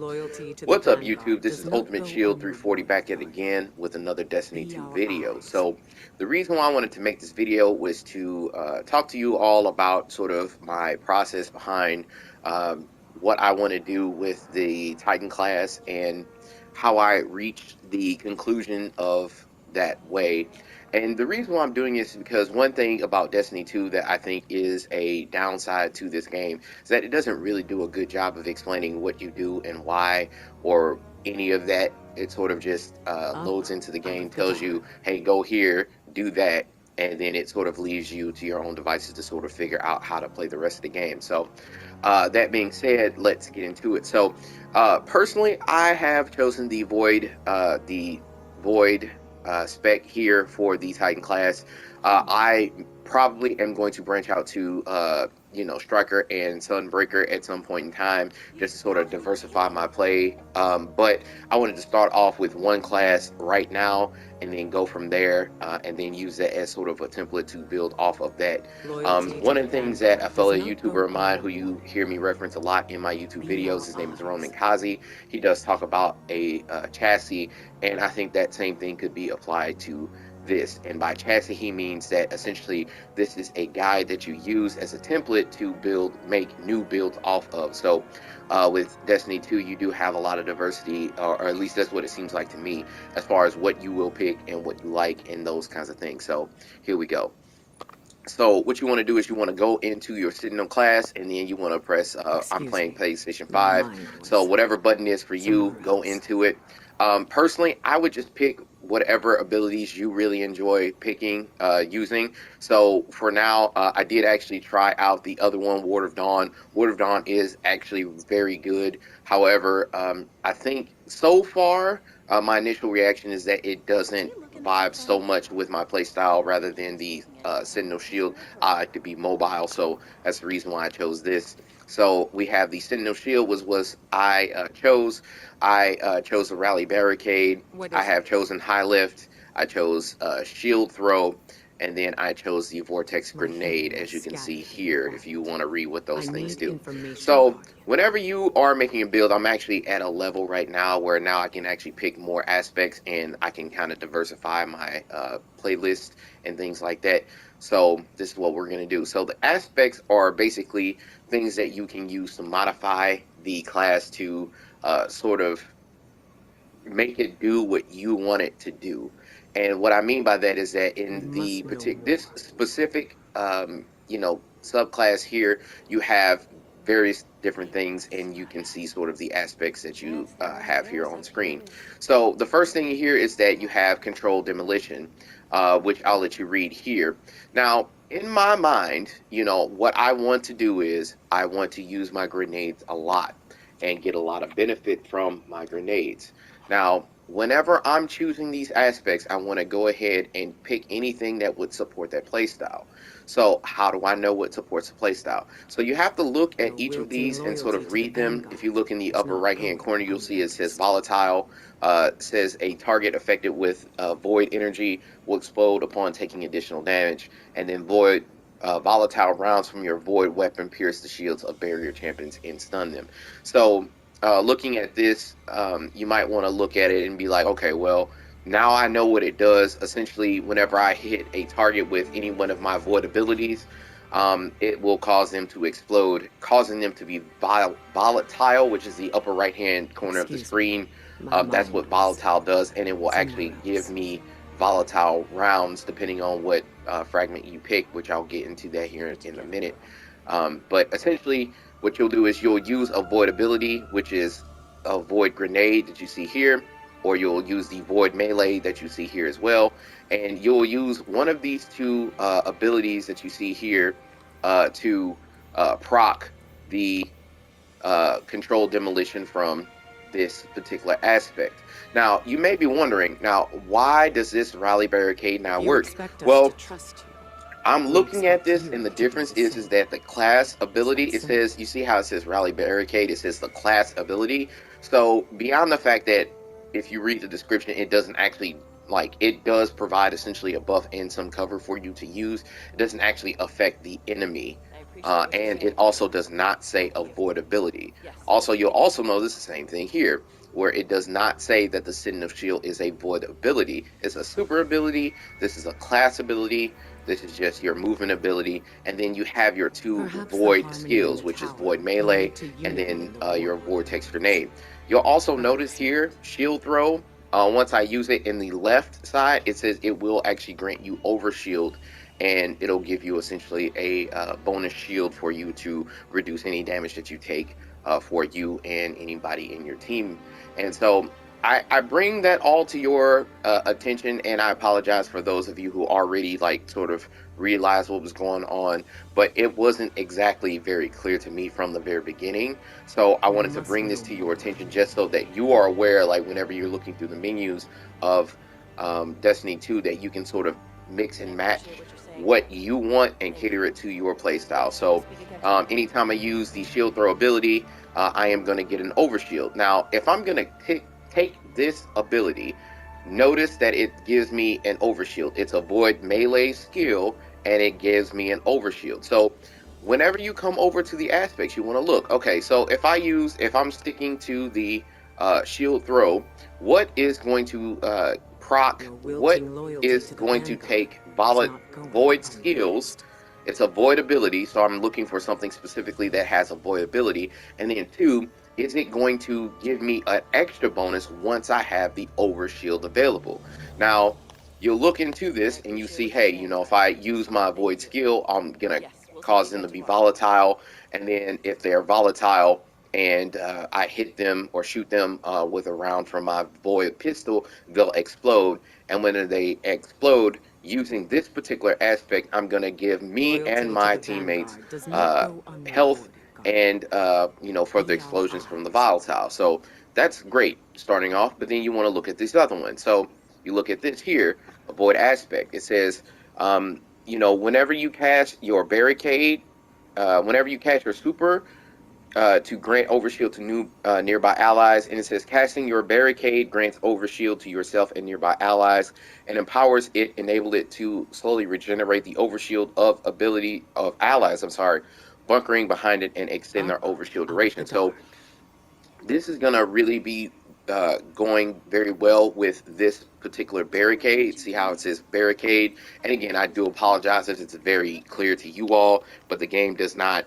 Loyalty to the What's up, Vanguard YouTube? This does is not Ultimate go Shield 340 back unrewarded, at again with another Destiny Be 2 our video. eyes. So, the reason why I wanted to make this video was to talk to you all about sort of my process behind what I want to do with the Titan class and how I reached the conclusion of that way. And the reason why I'm doing this is because one thing about Destiny 2 that I think is a downside to this game is that it doesn't really do a good job of explaining what you do and why or any of that. It sort of just Up, loads into the out game, of the tells dark. you, hey, go here, do that, and then it sort of leaves you to your own devices to sort of figure out how to play the rest of the game. So, that being said, let's get into it. So, personally, I have chosen the Void spec here for the Titan class. I probably am going to branch out to Striker and Sunbreaker at some point in time, just to sort of diversify my play. But I wanted to start off with one class right now and then go from there, and then use that as sort of a template to build off of that. Loyalty to One the of the things that a Vanguard does fellow not YouTuber go of mine who you unrewarded, hear me reference a lot in my YouTube Be videos, our his name is Roman eyes. Kazi. He does talk about a chassis, and I think that same thing could be applied to this. And by chassis, he means that essentially this is a guide that you use as a template to make new builds off of. So with Destiny 2, you do have a lot of diversity, or at least that's what it seems like to me, as far as what you will pick and what you like and those kinds of things. So here we go. So what you want to do is you want to go into your Sentinel class, and then you want to press, I'm Excuse playing me. PlayStation My 5, mind so was whatever button is for you, somewhere go else. into it. Personally, I would just pick whatever abilities you really enjoy picking, using. So for now, I did actually try out the other one, Ward of Dawn. Ward of Dawn is actually very good. However, I think so far, my initial reaction is that it doesn't vibe so much with my playstyle rather than the Sentinel Shield. I like to be mobile, so that's the reason why I chose this. So we have the Sentinel Shield was I chose. I chose the Rally Barricade. What I is it? have chosen High Lift. I chose Shield Throw, and then I chose the Vortex My Grenade, thinking was as you can see scattered in the here, if you want wild. to read what I those things need do. information, So Guardian. whenever you are making a build, I'm actually at a level right now where now I can actually pick more aspects and I can kind of diversify my playlist and things like that. So this is what we're going to do. So the aspects are basically things that you can use to modify the class to sort of make it do what you want it to do. And what I mean by that is that We in the must know this more. specific subclass here, you have various different things, and you can see sort of the aspects that you have here on screen. So the first thing here is that you have controlled demolition, which I'll let you read here. Now, in my mind, what I want to do is I want to use my grenades a lot and get a lot of benefit from my grenades. Now, whenever I'm choosing these aspects, I want to go ahead and pick anything that would support that playstyle. So how do I know what supports the playstyle? So you have to look at Your each of wilting these and sort loyalty of to the read them. If you Vanguard look in the does upper not right hand go corner, you'll see it says unnoticed. volatile. Says a target affected with void energy will explode upon taking additional damage, and then volatile rounds from your void weapon pierce the shields of barrier champions and stun them. So looking at this, you might want to look at it and be like, okay, well, now I know what it does. Essentially, whenever I hit a target with any one of my void abilities, it will cause them to explode, causing them to be volatile, which is the upper right hand corner of the Excuse me. screen. My That's mind what was volatile does, and it will somewhere actually give else. me volatile rounds depending on what fragment you pick, which I'll get into that here in a minute. But essentially, what you'll do is you'll use a void ability, which is a void grenade that you see here, or you'll use the void melee that you see here as well. And you'll use one of these two abilities that you see here to proc the controlled demolition from this particular aspect. Now, you may be wondering, now, why does this rally barricade now You work? expect us to Well, trust you. I'm We looking at expect this, you and the to do difference the is same. that the class It's ability, that it simple. says, you see how it says rally barricade, it says the class ability. So beyond the fact that if you read the description, it doesn't actually, like, it does provide essentially a buff and some cover for you to use, it doesn't actually affect the enemy And it also does not say avoidability. Also, you'll also notice the same thing here, where it does not say that the Sentinel Shield is a void ability. It's a super ability. This is a class ability. This is just your movement ability. And then you have your two Perhaps the void harmony in skills, the which is tower void can melee, lead to and unity then in the your war. vortex grenade. You'll also notice Perhaps not. here, shield throw. Once I use it in the left side, it says it will actually grant you overshield, and it'll give you essentially a bonus shield for you to reduce any damage that you take for you and anybody in your team. And so I bring that all to your attention, and I apologize for those of you who already like sort of realized what was going on, but it wasn't exactly very clear to me from the very beginning. So I We wanted to must bring know this to your more. attention just so that you are aware, like whenever you're looking through the menus of Destiny 2, that you can sort of mix and match what you want and cater it to your playstyle. So anytime I use the shield throw ability, I am going to get an overshield. Now, if I'm going to take this ability, notice that it gives me an overshield. It's a void melee skill, and it gives me an overshield. So whenever you come over to the aspects, you want to look. Okay, so if I'm sticking to the shield throw, what is going to proc? Your What wilting loyalty is to the going to Vanguard take is not going void skills? unnoticed. It's a void ability, so I'm looking for something specifically that has a void ability. And then two, is it going to give me an extra bonus once I have the overshield available? Now, you'll look into this and you see, hey, if I use my void skill, I'm gonna cause them to be volatile. And then if they're volatile and I hit them or shoot them with a round from my void pistol, they'll explode. And when they explode, using this particular aspect, I'm going to give me and Loyalty to my the teammates Vanguard does not uh, go health unrewarded, Guardian. and further Be our explosions from the eyes. volatile. So that's great starting off, but then you want to look at this other one. So you look at this here, avoid aspect. It says, whenever you cast your barricade, whenever you cast your super, to grant overshield to new nearby allies, and it says casting your barricade grants overshield to yourself and nearby allies, and empowers it, enable it to slowly regenerate the overshield of ability of allies. I'm sorry, bunkering behind it and extend their Up overshield out of the duration. So dark. this is gonna really be going very well with this particular barricade. See how it says barricade? And again, I do apologize if it's very clear to you all, but the game does not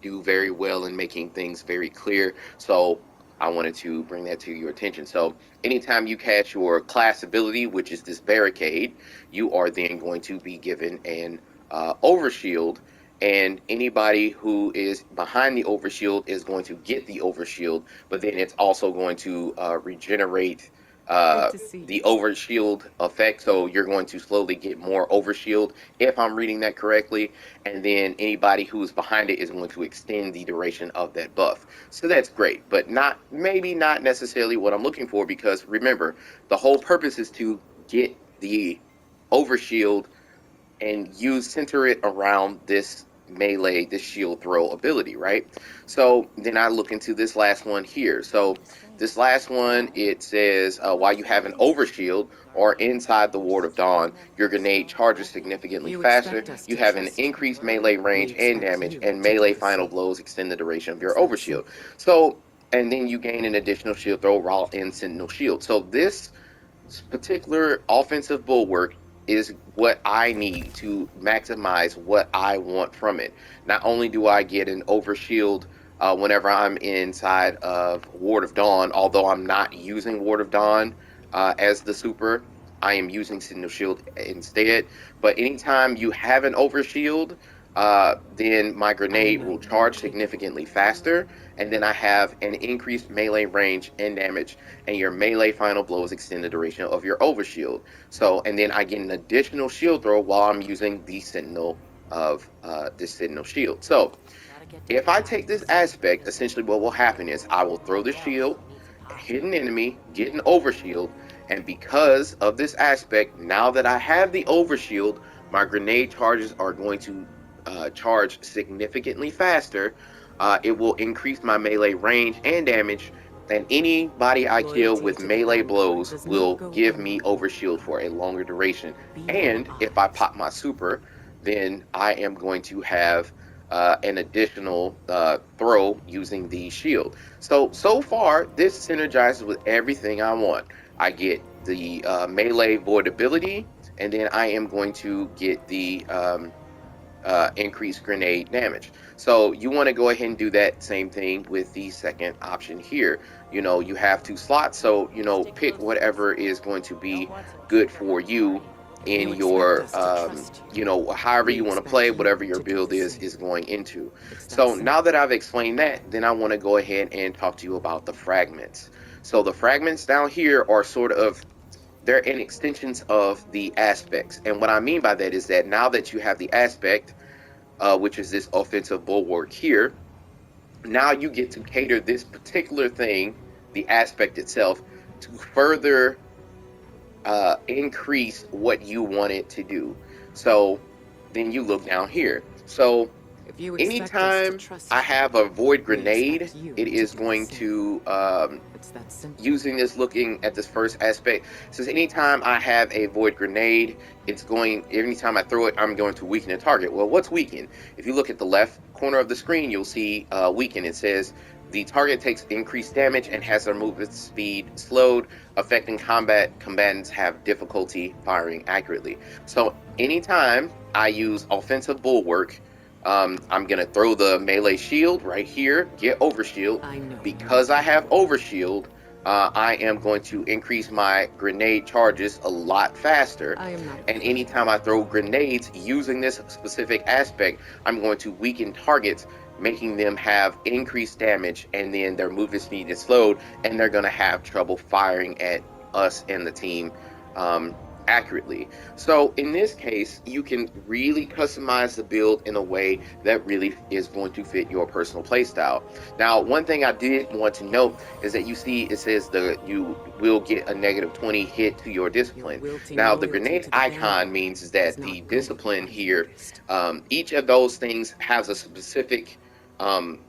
do very well in making things very clear. So I wanted to bring that to your attention. So anytime you cast your class ability, which is this barricade, you are then going to be given an overshield, and anybody who is behind the overshield is going to get the overshield, but then it's also going to regenerate Good to see the you. overshield effect. So you're going to slowly get more overshield, if I'm reading that correctly. And then anybody who's behind it is going to extend the duration of that buff. So that's great, but maybe not necessarily what I'm looking for, because remember, the whole purpose is to get the overshield and center it around this melee, this shield throw ability, right? So then I look into this last one here. So this last one, it says while you have an overshield or inside the Ward of Dawn, your grenade charges significantly You faster. expect us You to have an trust you. increased melee We range and expect damage, you and to do melee the final same. blows extend the duration of your It's that overshield. simple. So and then you gain an additional shield throw while in Sentinel Shield. So this particular offensive bulwark is what I need to maximize what I want from it. Not only do I get an overshield whenever I'm inside of Ward of Dawn, although I'm not using Ward of Dawn as the super, I am using Signal Shield instead. But anytime you have an overshield, then my I grenade will know you are charge capable. significantly faster, and then I have an increased melee range and damage, and your melee final blows extend the duration of your overshield. So, and then I get an additional shield throw while I'm using the Sentinel of this Sentinel shield. So, if I take this aspect, essentially what will happen is I will throw the shield, hit an enemy, get an overshield, and because of this aspect, now that I have the overshield, my grenade charges are going to charge significantly faster. It will increase my melee range and damage, and anybody I kill Loyalty with to the melee Vanguard blows does not will go give me unrewarded. overshield for a longer duration. Be our And if I eyes. pop my super, then I am going to have an additional throw using the shield. So far, this synergizes with everything I want. I get the melee void ability, and then I am going to get the increased grenade damage. So you want to go ahead and do that same thing with the second option here. You have 2 slots, so pick whatever is going to be good for you in You expect your us to trust you. however We you want to expect play, you whatever your to do build the is same. going into. It's that So now simple. that I've explained that, then I want to go ahead and talk to you about the fragments. So the fragments down here are sort of, they're in extensions of the aspects. And what I mean by that is that now that you have the aspect, which is this offensive bulwark here, now you get to cater this particular thing, the aspect itself, to further increase what you want it to do. So then you look down here. So If you expect us to anytime trust I you, have a void we grenade, expect you it to is do the going same. to It's that simple. using this, looking at this first aspect, says anytime I have a void grenade, anytime I throw it, I'm going to weaken a target. Well, what's weaken? If you look at the left corner of the screen, you'll see weaken. It says the target takes increased damage and has their movement speed slowed, affecting combatants have difficulty firing accurately. So anytime I use offensive bulwark, I'm going to throw the melee shield right here, get overshield. I know you are Because I have capable. overshield, I am going to increase my grenade charges a lot faster. I am not And afraid. anytime I throw grenades using this specific aspect, I'm going to weaken targets, making them have increased damage, and then their movement speed is slowed, and they're going to have trouble firing at us and the team accurately. So in this case, you can really customize the build in a way that really is going to fit your personal playstyle. Now, one thing I did want to note is that you see it says you will get a -20 hit to your Your discipline. wilting Now, the loyalty grenade to the icon Vanguard means is is that the not going discipline here, unnoticed. each of those things has a specific, um,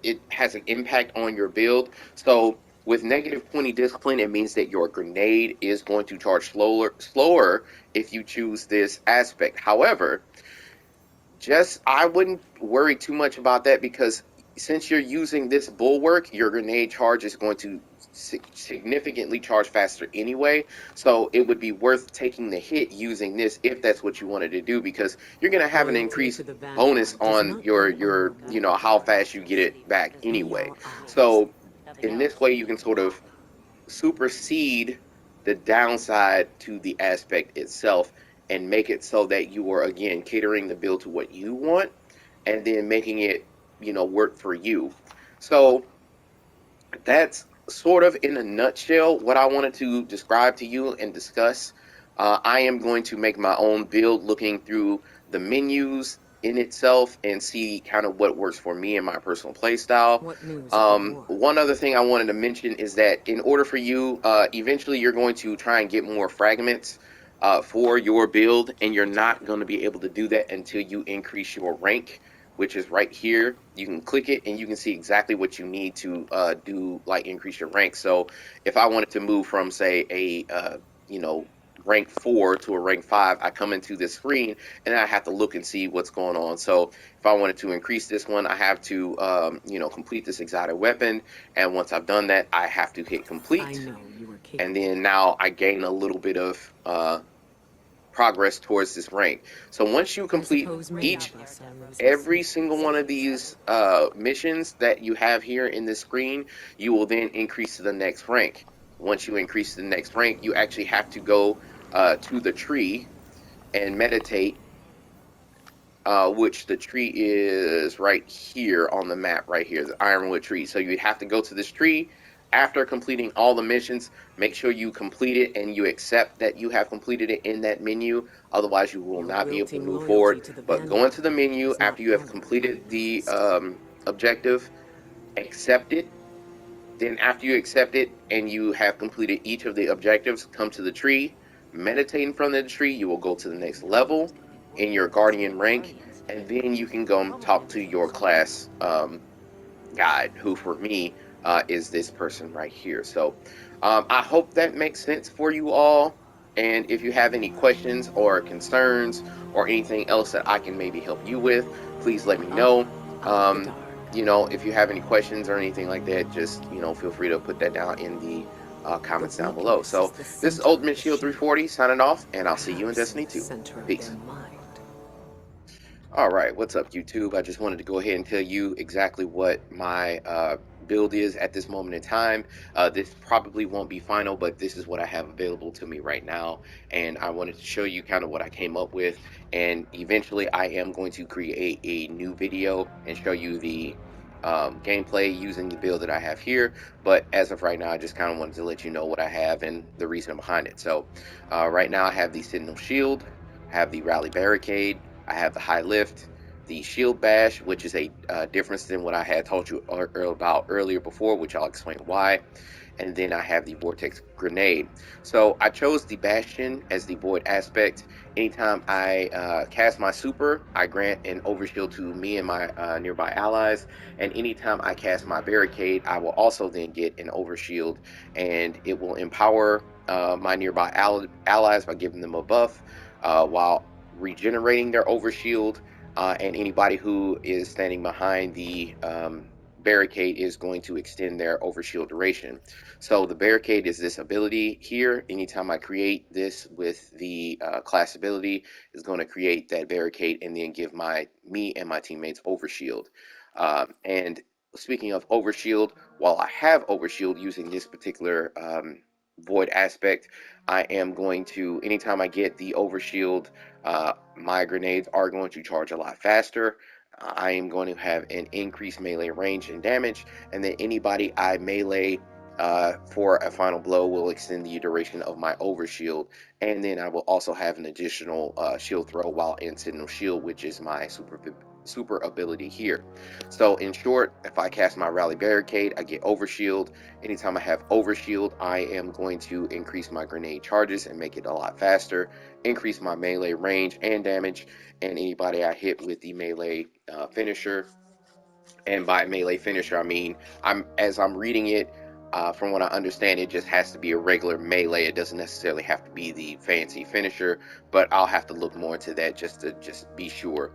it has an impact on your build. So with -20 discipline, it means that your grenade is going to charge slower if you choose this aspect. However, just I wouldn't worry too much about that, because since you're using this bulwark, your grenade charge is going to significantly charge faster anyway. So it would be worth taking the hit using this if that's what you wanted to do, because you're going to have an Loyalty increased to the bonus Vanguard does on not your go your unrewarded. how fast you get it back Be anyway. our eyes. So in this way, you can sort of supersede the downside to the aspect itself and make it so that you are again catering the build to what you want, and then making it work for you. So that's sort of in a nutshell what I wanted to describe to you and discuss. I am going to make my own build looking through the menus in itself and see kind of what works for me and my personal play style. What news of the war? One other thing I wanted to mention is that in order for you, eventually you're going to try and get more fragments for your build, and you're not going to be able to do that until you increase your rank, which is right here. You can click it and you can see exactly what you need to do, like increase your rank. So if I wanted to move from, say, a rank 4 to a rank 5, I come into this screen and I have to look and see what's going on. So if I wanted to increase this one, I have to complete this exotic weapon, and once I've done that, I have to hit I complete, know you are and capable. then now I gain a little bit of progress towards this rank. So once you I complete suppose many each of us are losing every sleep single these one of days. these missions that you have here in this screen, you will then increase to the next rank. Once you increase to the next rank, you actually have to go to the tree and meditate, which the tree is right here on the map, right here, the ironwood tree. So you have to go to this tree after completing all the missions. Make sure you complete it and you accept that you have completed it in that menu. Otherwise, you will Your not be able to wilting move loyalty forward. to the But go into Vanguard the menu is not after you have going completed the unnoticed. objective, accept it. Then after you accept it and you have completed each of the objectives, come to the tree, meditate in front of the tree. You will go to the next level in your guardian rank, and then you can go and talk to your class guide, who for me is this person right here. So I hope that makes sense for you all. And if you have any questions or concerns or anything else that I can maybe help you with, please let me know. You know, if you have any questions or anything like that, just, you know, feel free to put that down in the comments down below. So this is Ultimate Shield 340 signing off, and I'll see you in Destiny 2. Peace. All right, what's up, YouTube? I just wanted to go ahead and tell you exactly what my build is at this moment in time. This probably won't be final, but this is what I have available to me right now, and I wanted to show you kind of what I came up with, and eventually I am going to create a new video and show you the gameplay using the build that I have here, but as of right now, I just kind of wanted to let you know what I have and the reason behind it. So right now I have the Sentinel Shield, I have the Rally Barricade, I have the High Lift, the Shield Bash, which is a difference than what I had told you about earlier before, which I'll explain why. And then I have the Vortex Grenade. So I chose the Bastion as the Void aspect. Anytime I cast my super, I grant an overshield to me and my nearby allies. And anytime I cast my Barricade, I will also then get an overshield, and it will empower my nearby allies by giving them a buff, while regenerating their overshield, and anybody who is standing behind the barricade is going to extend their overshield duration. So the barricade is this ability here. Anytime I create this with the class ability, is going to create that barricade and then give me and my teammates overshield. And speaking of overshield, while I have overshield using this particular void aspect, I am going to, anytime I get the overshield, my grenades are going to charge a lot faster. I am going to have an increased melee range and damage, and then anybody I melee for a final blow will extend the duration of my overshield, and then I will also have an additional shield throw while in Sentinel Shield, which is my super ability here. So in short, if I cast my Rally Barricade, I get overshield. Anytime I have overshield, I am going to increase my grenade charges and make it a lot faster, increase my melee range and damage, and anybody I hit with the melee finisher. And by melee finisher, I mean, as I'm reading it, from what I understand, it just has to be a regular melee. It doesn't necessarily have to be the fancy finisher, but I'll have to look more into that just to be sure.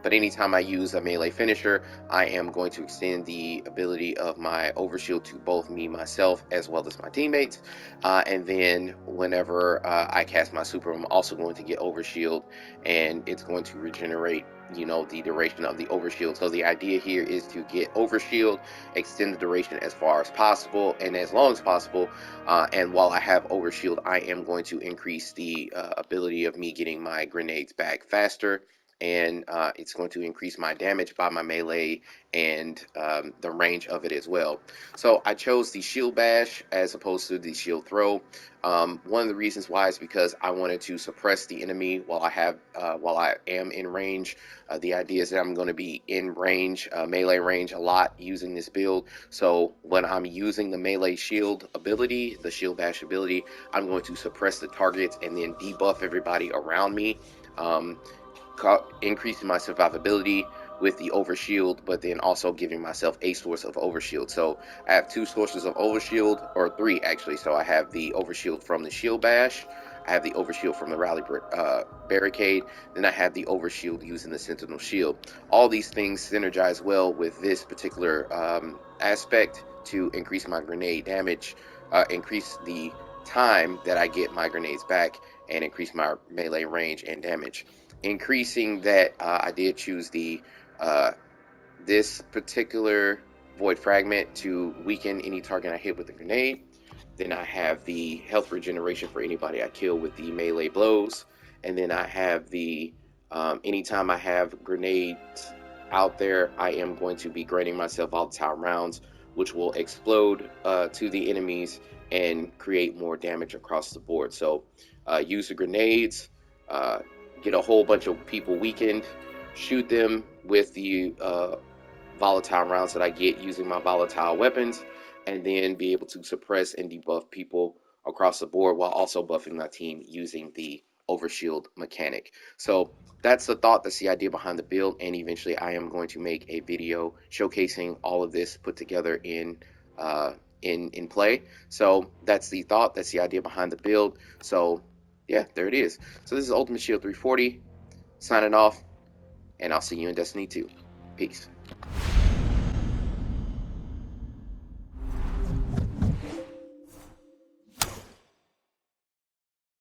But anytime I use a melee finisher, I am going to extend the ability of my overshield to both me, myself, as well as my teammates. And then whenever I cast my super, I'm also going to get overshield, and it's going to regenerate, you know, the duration of the overshield. So the idea here is to get overshield, extend the duration as far as possible and as long as possible. And while I have overshield, I am going to increase the ability of me getting my grenades back faster, and it's going to increase my damage by my melee and the range of it as well. So I chose the shield bash as opposed to the shield throw. One of the reasons why is because I wanted to suppress the enemy while I am in range. The idea is that I'm going to be in range, melee range a lot using this build. So when I'm using the melee shield ability, the shield bash ability, I'm going to suppress the targets and then debuff everybody around me, increasing my survivability with the overshield, but then also giving myself a source of overshield. So I have two sources of overshield, or three actually. So I have the overshield from the shield bash, I have the overshield from the rally barricade, then I have the overshield using the sentinel shield. All these things synergize well with this particular aspect to increase my grenade damage, increase the time that I get my grenades back, and increase my melee range and damage. Increasing that, I did choose the this particular void fragment to weaken any target I hit with a grenade. Then I have the health regeneration for anybody I kill with the melee blows. And then I have the anytime I have grenades out there, I am going to be granting myself volatile rounds, which will explode to the enemies and create more damage across the board. So use the grenades, get a whole bunch of people weakened, shoot them with the volatile rounds that I get using my volatile weapons, and then be able to suppress and debuff people across the board while also buffing my team using the overshield mechanic. So that's the thought, that's the idea behind the build, and eventually I am going to make a video showcasing all of this put together in play. So that's the thought, that's the idea behind the build. So yeah, there it is. So this is Ultimate Shield 340 signing off, and I'll see you in Destiny 2. Peace.